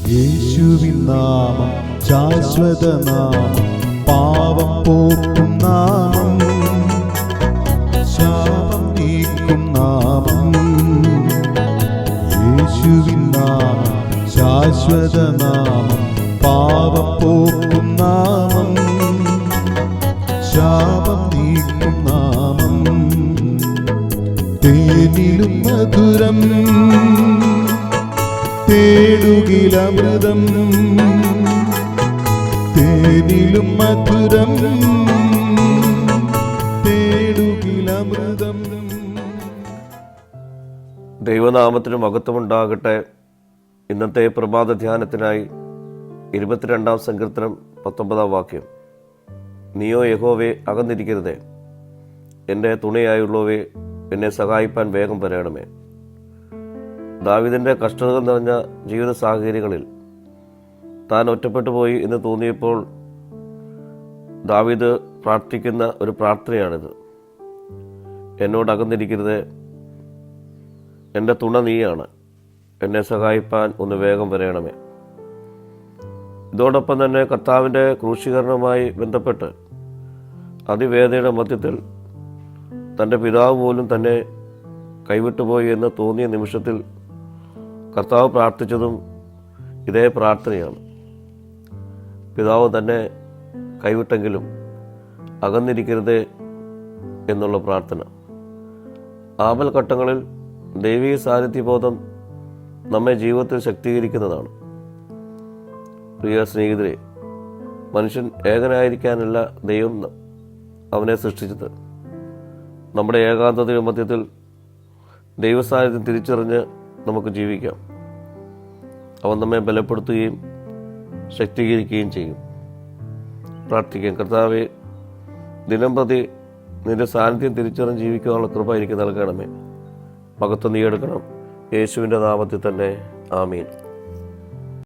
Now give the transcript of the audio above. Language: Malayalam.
യേശുവിൻ നാമം ശാശ്വത നാമം, പാപം പോക്കും നാമം, ശാപം നീക്കും നാമം. യേശുവിൻ നാമം ശാശ്വത നാമം, പാപം പോക്കും നാമം, ശാപം നീക്കും നാമം. തേനിലും മധുരം തേടുകിലമൃതം, തേനിലും മധുരം തേടുകിലമൃതം. ദൈവനാമത്തിന് മഹത്വമുണ്ടാകട്ടെ. ഇന്നത്തെ പ്രഭാത ധ്യാനത്തിനായി 22 സങ്കീർത്തനം 19 വാക്യം. നീയോ യഹോവേ അകന്നിരിക്കരുതേ, എൻ്റെ തുണയായുള്ളവേ എന്നെ സഹായിപ്പാൻ വേഗം വരേണമേ. ദാവീദിൻ്റെ കഷ്ടതകൾ നിറഞ്ഞ ജീവിത സാഹചര്യങ്ങളിൽ താൻ ഒറ്റപ്പെട്ടു പോയി എന്ന് തോന്നിയപ്പോൾ ദാവീദ് പ്രാർത്ഥിക്കുന്ന ഒരു പ്രാർത്ഥനയാണിത്. എന്നോട് അകന്നിരിക്കരുത്, എൻ്റെ തുണ നീയാണ്, എന്നെ സഹായിപ്പാൻ ഒന്ന് വേഗം വരേണമേ. ഇതോടൊപ്പം തന്നെ കർത്താവിൻ്റെ ക്രൂശീകരണവുമായി ബന്ധപ്പെട്ട് അതിവേദനയുടെ മധ്യത്തിൽ തൻ്റെ പിതാവ് പോലും തന്നെ കൈവിട്ടുപോയി എന്ന് തോന്നിയ നിമിഷത്തിൽ കർത്താവ് പ്രാർത്ഥിച്ചതും ഇതേ പ്രാർത്ഥനയാണ്. പിതാവ് തന്നെ കൈവിട്ടെങ്കിലും അകന്നിരിക്കരുത് എന്നുള്ള പ്രാർത്ഥന. ആപൽഘട്ടങ്ങളിൽ ദൈവീക സാന്നിധ്യബോധം നമ്മെ ജീവിതത്തിൽ ശക്തീകരിക്കുന്നതാണ്. പ്രിയ സ്നേഹിതരെ, മനുഷ്യൻ ഏകനായിരിക്കാനല്ല ദൈവം അവനെ സൃഷ്ടിച്ചത്. നമ്മുടെ ഏകാന്തതയുടെ മധ്യത്തിൽ ദൈവസാന്നിധ്യം തിരിച്ചറിഞ്ഞ് നമുക്ക് ജീവിക്കാം. അവൻ നമ്മെ ബലപ്പെടുത്തുകയും ശക്തീകരിക്കുകയും ചെയ്യും. പ്രാർത്ഥിക്കാം. കർത്താവേ, ദിനം പ്രതി നിന്റെ സാന്നിധ്യം തിരിച്ചറിഞ്ഞ് ജീവിക്കാനുള്ള കൃപ എനിക്ക് നൽകണമേ. മഹത്വം നീ എടുക്കണം. യേശുവിൻ്റെ നാമത്തിൽ തന്നെ. ആമീൻ.